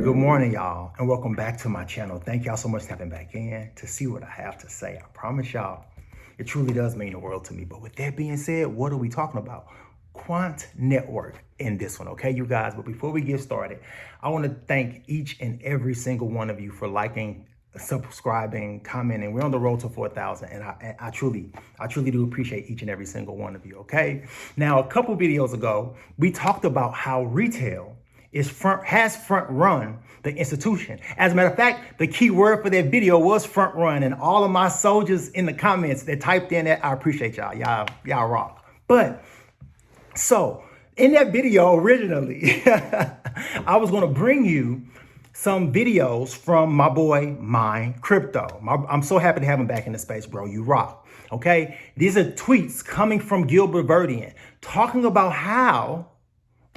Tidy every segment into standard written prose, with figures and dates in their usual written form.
Good morning, y'all, and welcome back to my channel. Thank y'all so much for stepping back in to see what I have to say. I promise y'all, it truly does mean the world to me. But with that being said, what are we talking about? Quant Network in this one, okay, you guys? But before we get started, I want to thank each and every single one of you for liking, subscribing, commenting. We're on the road to 4,000, and I truly do appreciate each and every single one of you, okay? Now, a couple videos ago, we talked about how retail has front run the institution. As a matter of fact, the key word for that video was front run, and all of my soldiers in the comments that typed in that, I appreciate y'all. Y'all rock. But so in that video originally, I was going to bring you some videos from my boy MindCrypto. I'm so happy to have him back in the space, bro. You rock. Okay, these are tweets coming from Gilbert Verdian talking about how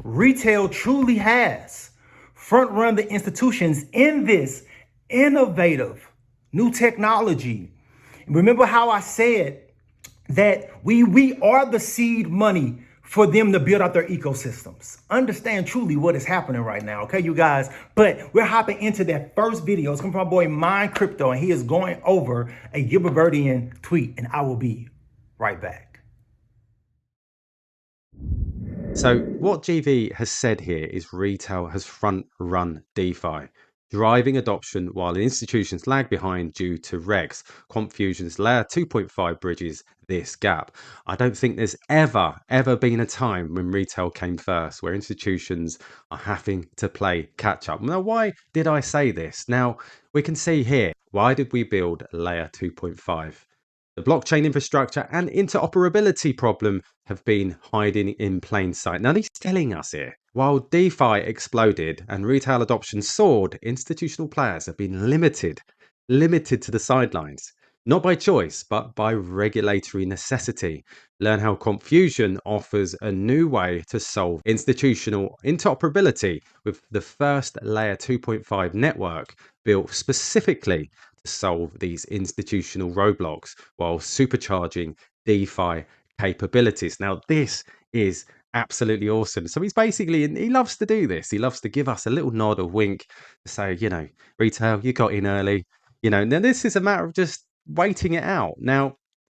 retail truly has front run the institutions in this innovative new technology. Remember how I said that we are the seed money for them to build out their ecosystems. Understand truly what is happening right now, okay, you guys? But we're hopping into that first video. It's coming from my boy MindCrypto, and he is going over a Gilbert Verdian tweet, and I will be right back. So what GV has said here is retail has front-run DeFi, driving adoption while institutions lag behind due to regs. Quant Fusion's layer 2.5 bridges this gap. I don't think there's ever been a time when retail came first, where institutions are having to play catch up. Now, why did I say this? Now, we can see here, why did we build layer 2.5? The blockchain infrastructure and interoperability problem have been hiding in plain sight. Now, he's telling us here, while DeFi exploded and retail adoption soared, institutional players have been limited to the sidelines. Not by choice, but by regulatory necessity. Learn how Quant Fusion offers a new way to solve institutional interoperability with the first layer 2.5 network built specifically to solve these institutional roadblocks while supercharging DeFi capabilities. Now, this is absolutely awesome. So he's basically, and he loves to do this. He loves to give us a little nod, a wink, to say, you know, retail, you got in early. You know, now this is a matter of just waiting it out. Now,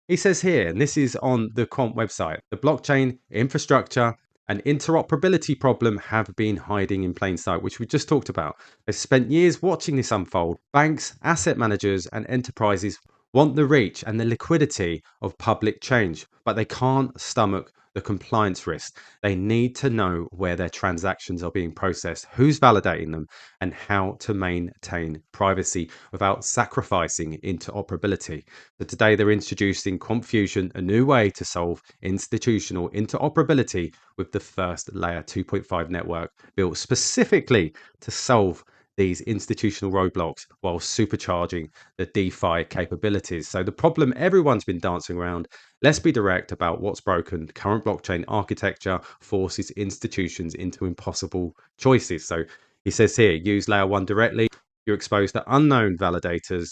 he says here, and this is on the Quant website, the blockchain infrastructure and interoperability problem have been hiding in plain sight, which we just talked about. They've spent years watching this unfold. Banks, asset managers, and enterprises want the reach and the liquidity of public change, but they can't stomach the compliance risk. They need to know where their transactions are being processed, who's validating them, and how to maintain privacy without sacrificing interoperability. So today they're introducing Quant Fusion, a new way to solve institutional interoperability with the first layer 2.5 network built specifically to solve these institutional roadblocks while supercharging the DeFi capabilities. So the problem everyone's been dancing around, let's be direct about what's broken. Current blockchain architecture forces institutions into impossible choices. So he says here, use layer 1 directly. You're exposed to unknown validators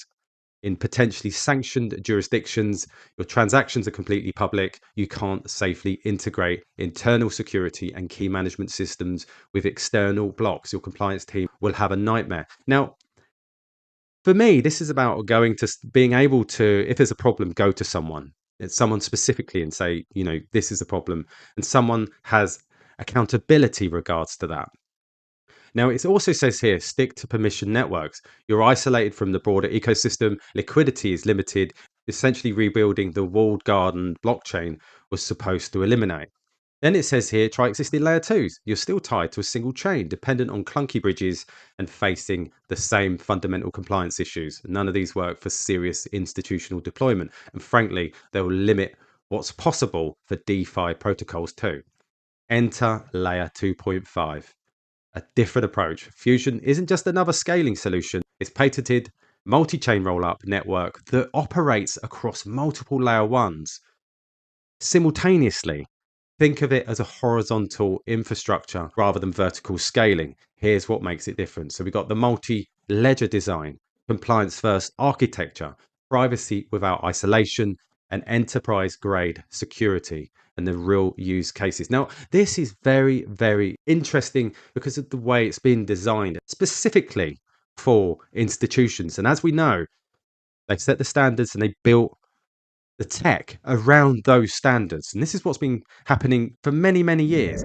in potentially sanctioned jurisdictions. Your transactions are completely public. You can't safely integrate internal security and key management systems with external blocks. Your compliance team will have a nightmare. Now, for me, this is about going to being able to, if there's a problem, go to someone. It's someone specifically and say, you know, this is a problem. And someone has accountability regards to that. Now, it also says here, stick to permission networks. You're isolated from the broader ecosystem. Liquidity is limited. Essentially rebuilding the walled garden blockchain was supposed to eliminate. Then it says here, try existing layer 2s. You're still tied to a single chain, dependent on clunky bridges and facing the same fundamental compliance issues. None of these work for serious institutional deployment. And frankly, they will limit what's possible for DeFi protocols too. Enter layer 2.5. A different approach. Fusion isn't just another scaling solution. It's patented multi-chain rollup network that operates across multiple layer 1s simultaneously. Think of it as a horizontal infrastructure rather than vertical scaling. Here's what makes it different. So we've got the multi-ledger design, compliance first architecture, privacy without isolation, and enterprise grade security and the real use cases. Now, this is very, very interesting because of the way it's been designed specifically for institutions. And as we know, they set the standards and they built the tech around those standards. And this is what's been happening for many, many years.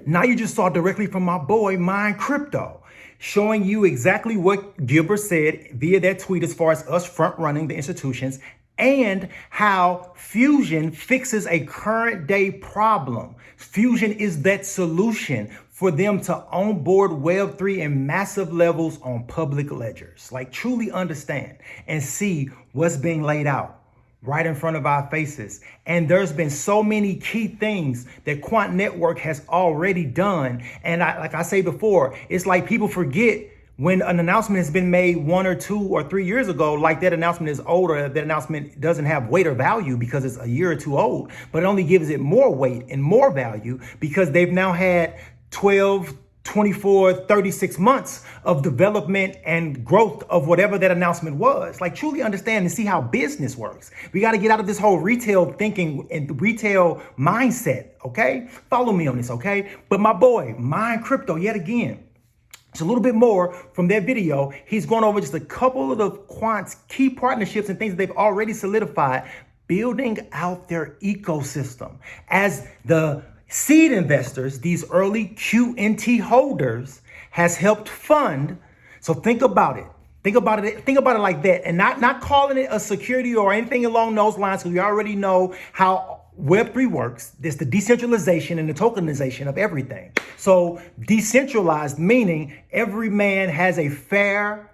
Now you just saw directly from my boy, MindCrypto, showing you exactly what Gilbert said via that tweet as far as us front running the institutions and how Fusion fixes a current day problem. Fusion is that solution for them to onboard Web3 in massive levels on public ledgers. Like truly understand and see what's being laid out right in front of our faces. And there's been so many key things that Quant Network has already done. And like I say before, it's like people forget when an announcement has been made 1 or 2 or 3 years ago, like that announcement is old or that announcement doesn't have weight or value because it's a year or two old, but it only gives it more weight and more value because they've now had 12, 24, 36 months of development and growth of whatever that announcement was. Like truly understand and see how business works. We got to get out of this whole retail thinking and retail mindset, okay? Follow me on this, okay? But my boy, MindCrypto, yet again, it's a little bit more from that video. He's going over just a couple of the Quant's key partnerships and things that they've already solidified, building out their ecosystem. As the seed investors, these early QNT holders, has helped fund. So think about it. Think about it like that, and not calling it a security or anything along those lines, because we already know how Web3 works. There's the decentralization and the tokenization of everything. So decentralized meaning every man has a fair,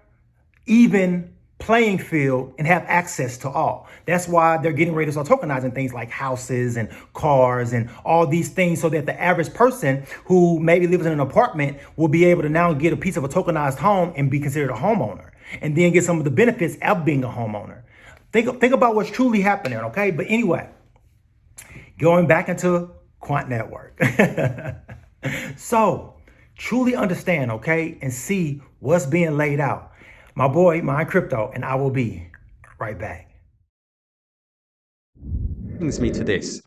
even playing field and have access to all. That's why they're getting ready to start tokenizing things like houses and cars and all these things so that the average person who maybe lives in an apartment will be able to now get a piece of a tokenized home and be considered a homeowner and then get some of the benefits of being a homeowner. Think about what's truly happening, okay? But anyway, going back into Quant Network. So truly understand, okay, and see what's being laid out. My boy, MindCrypto, and I will be right back. Brings me to this.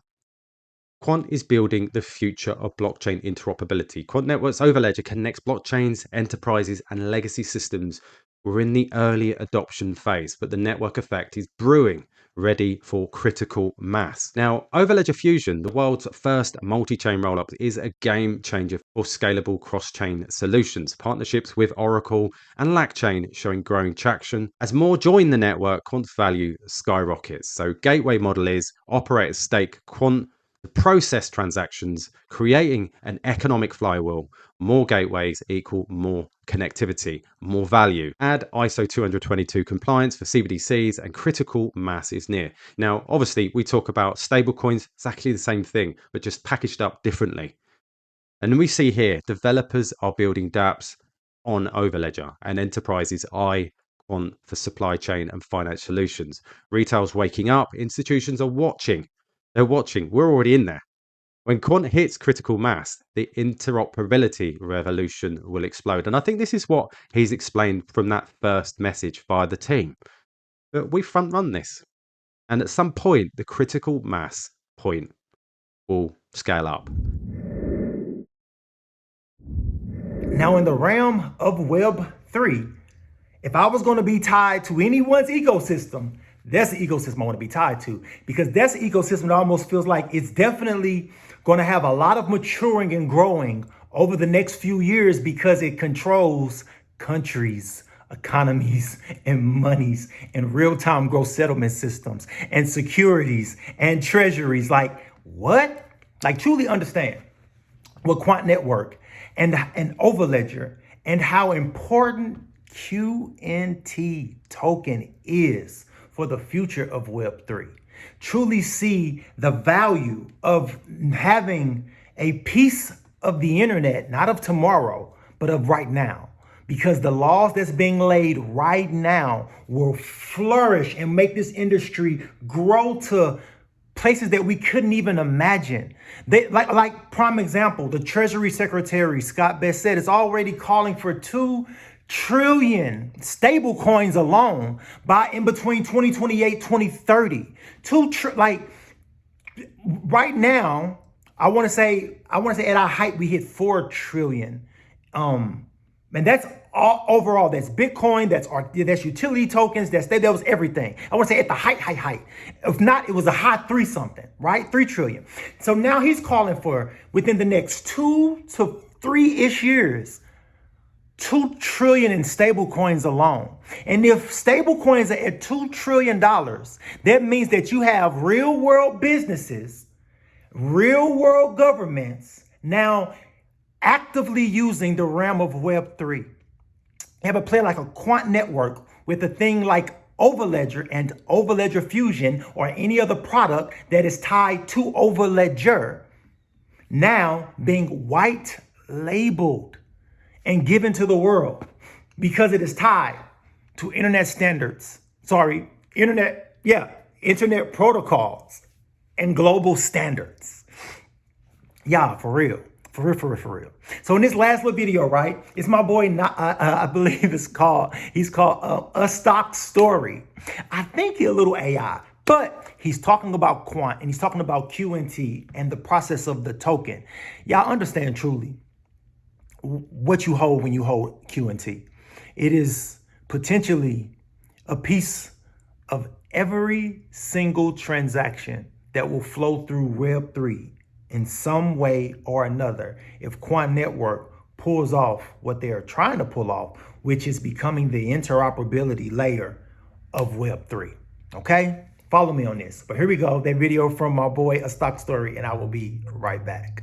Quant is building the future of blockchain interoperability. Quant Network's Overledger connects blockchains, enterprises, and legacy systems. We're in the early adoption phase, but the network effect is brewing, ready for critical mass. Now, Overledger Fusion, the world's first multi-chain rollup, is a game changer for scalable cross-chain solutions. Partnerships with Oracle and LackChain showing growing traction. As more join the network, Quant's value skyrockets. So gateway model is operate as stake Quant, process transactions, creating an economic flywheel. More gateways equal more connectivity, more value. Add ISO 222 compliance for CBDCs and critical mass is near. Now, obviously, we talk about stablecoins, exactly the same thing, but just packaged up differently. And we see here, developers are building dApps on Overledger and enterprises eye Quant for supply chain and finance solutions. Retail's waking up, institutions are watching. They're watching. We're already in there. When Quant hits critical mass, the interoperability revolution will explode. And I think this is what he's explained from that first message via the team. But we front run this. And at some point, the critical mass point will scale up. Now, in the realm of Web3, if I was going to be tied to anyone's ecosystem, that's the ecosystem I want to be tied to, because that's the ecosystem that almost feels like it's definitely going to have a lot of maturing and growing over the next few years because it controls countries, economies, and monies, and real-time growth settlement systems, and securities, and treasuries. Like, what? Like, truly understand what Quant Network and Overledger and how important QNT token is for the future of Web3. Truly see the value of having a piece of the internet, not of tomorrow, but of right now. Because the laws that's being laid right now will flourish and make this industry grow to places that we couldn't even imagine. Like prime example, the Treasury Secretary, Scott Bessent, is already calling for 2 trillion stable coins alone by in between 2028, 2030. Like right now, I want to say at our height, we hit 4 trillion. And that's all overall. That's Bitcoin, that's utility tokens, that was everything. I want to say at the height. If not, it was a high 3 something, right? 3 trillion. So now he's calling for within the next 2 to 3-ish years, 2 trillion in stable coins alone. And if stable coins are at $2 trillion, that means that you have real world businesses, real world governments now actively using the realm of Web3. You have a play like a Quant network with a thing like Overledger and Overledger Fusion or any other product that is tied to Overledger now being white labeled and given to the world because it is tied to internet standards. Internet protocols and global standards. Yeah, for real. For real. So in this last little video, right, it's my boy, I believe he's called A Stock Story. I think he's a little AI, but he's talking about Quant and he's talking about QNT and the process of the token. Y'all understand truly what you hold when you hold QNT. It is potentially a piece of every single transaction that will flow through Web3 in some way or another. If Quant Network pulls off what they are trying to pull off, which is becoming the interoperability layer of Web3. Okay? Follow me on this. But here we go, that video from my boy, A Stock Story, and I will be right back.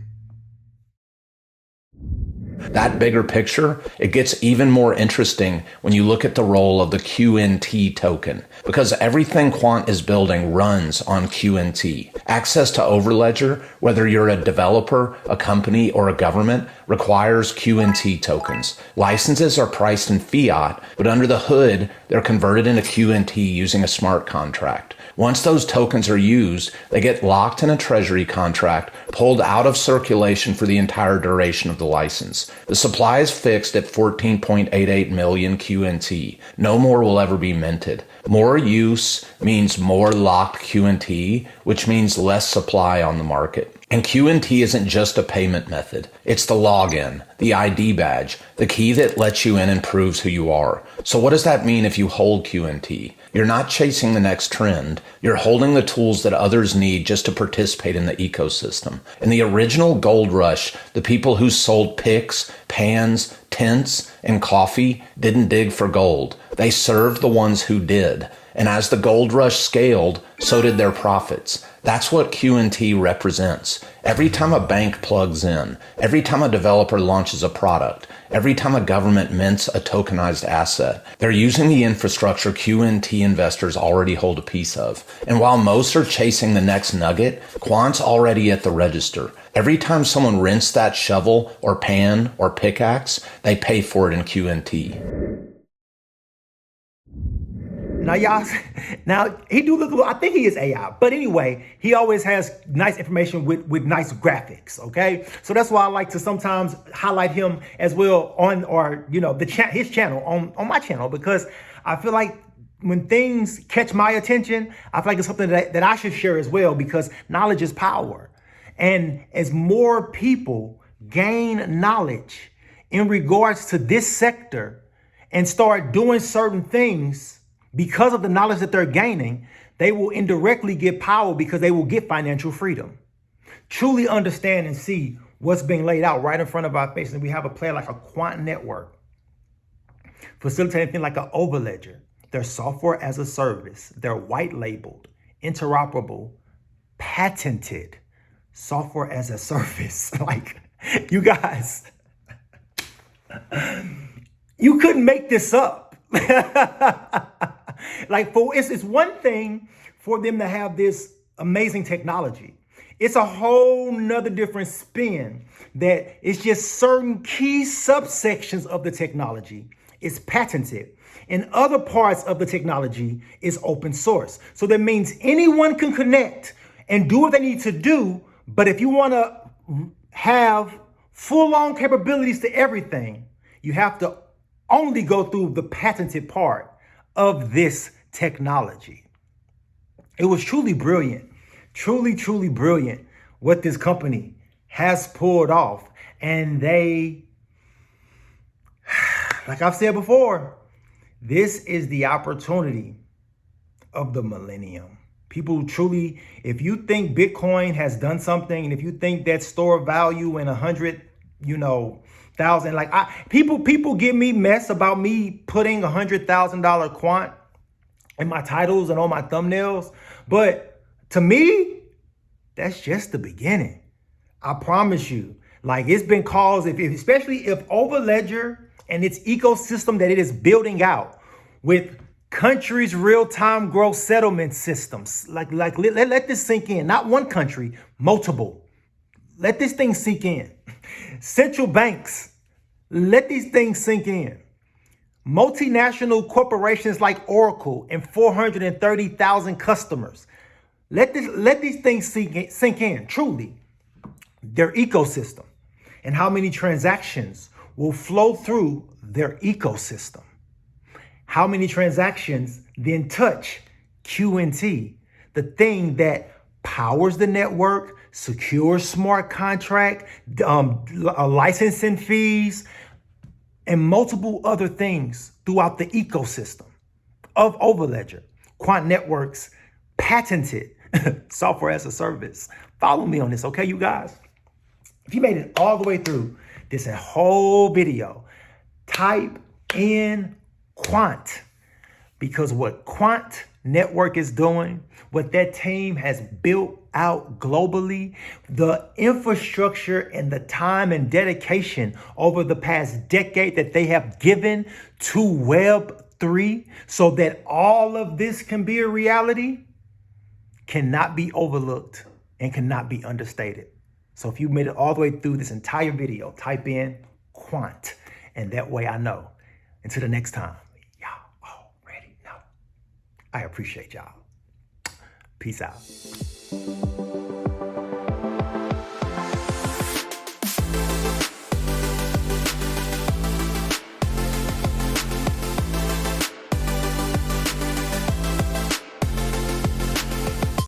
That bigger picture, it gets even more interesting when you look at the role of the QNT token, because everything Quant is building runs on QNT. Access to Overledger, whether you're a developer, a company, or a government, requires QNT tokens. Licenses are priced in fiat, but under the hood, they're converted into QNT using a smart contract. Once those tokens are used, they get locked in a treasury contract, pulled out of circulation for the entire duration of the license. The supply is fixed at 14.88 million QNT. No more will ever be minted. More use means more locked QNT, which means less supply on the market. And QNT isn't just a payment method. It's the login, the ID badge, the key that lets you in and proves who you are. So what does that mean if you hold QNT? You're not chasing the next trend. You're holding the tools that others need just to participate in the ecosystem. In the original gold rush, the people who sold picks, pans, tents, and coffee didn't dig for gold. They served the ones who did. And as the gold rush scaled, so did their profits. That's what QNT represents. Every time a bank plugs in, every time a developer launches a product, every time a government mints a tokenized asset, they're using the infrastructure QNT investors already hold a piece of. And while most are chasing the next nugget, Quant's already at the register. Every time someone rents that shovel or pan or pickaxe, they pay for it in QNT. Now he do look a little, I think he is AI, but anyway, he always has nice information with nice graphics, okay? So that's why I like to sometimes highlight him as well on, or, you know, his channel, on my channel, because I feel like when things catch my attention, I feel like it's something that I should share as well, because knowledge is power. And as more people gain knowledge in regards to this sector and start doing certain things, because of the knowledge that they're gaining, they will indirectly get power because they will get financial freedom. Truly understand and see what's being laid out right in front of our face. And we have a player like a Quant network, facilitating things like an Overledger. They're software as a service. They're white labeled, interoperable, patented software as a service. Like, you guys, you couldn't make this up. Like, it's one thing for them to have this amazing technology. It's a whole nother different spin that it's just certain key subsections of the technology is patented, and other parts of the technology is open source. So that means anyone can connect and do what they need to do. But if you want to have full-on capabilities to everything, you have to only go through the patented part of this technology. It was truly brilliant, truly brilliant what this company has pulled off. And they, like I've said before, this is the opportunity of the millennium. People truly, if you think Bitcoin has done something, and if you think that store of value in 100,000, like people give me mess about me putting $100,000 quant in my titles and on my thumbnails, but to me, that's just the beginning. I promise you. Like, it's been caused, especially if Overledger and its ecosystem that it is building out with countries' real-time growth settlement systems. Let this sink in. Not one country, multiple. Let this thing sink in. Central banks, let these things sink in. Multinational corporations like Oracle and 430,000 customers. Let these things sink in, truly. Their ecosystem and how many transactions will flow through their ecosystem. How many transactions then touch QNT, the thing that powers the network, secures smart contract, licensing fees, and multiple other things throughout the ecosystem of Overledger. Quant Network's patented software as a service. Follow me on this, okay, you guys? If you made it all the way through this whole video, type in Quant, because what Quant Network is doing, what that team has built out globally, the infrastructure and the time and dedication over the past decade that they have given to Web3 so that all of this can be a reality, cannot be overlooked and cannot be understated. So if you made it all the way through this entire video, type in Quant, and that way I know. Until the next time, y'all already know. I appreciate y'all. Peace out.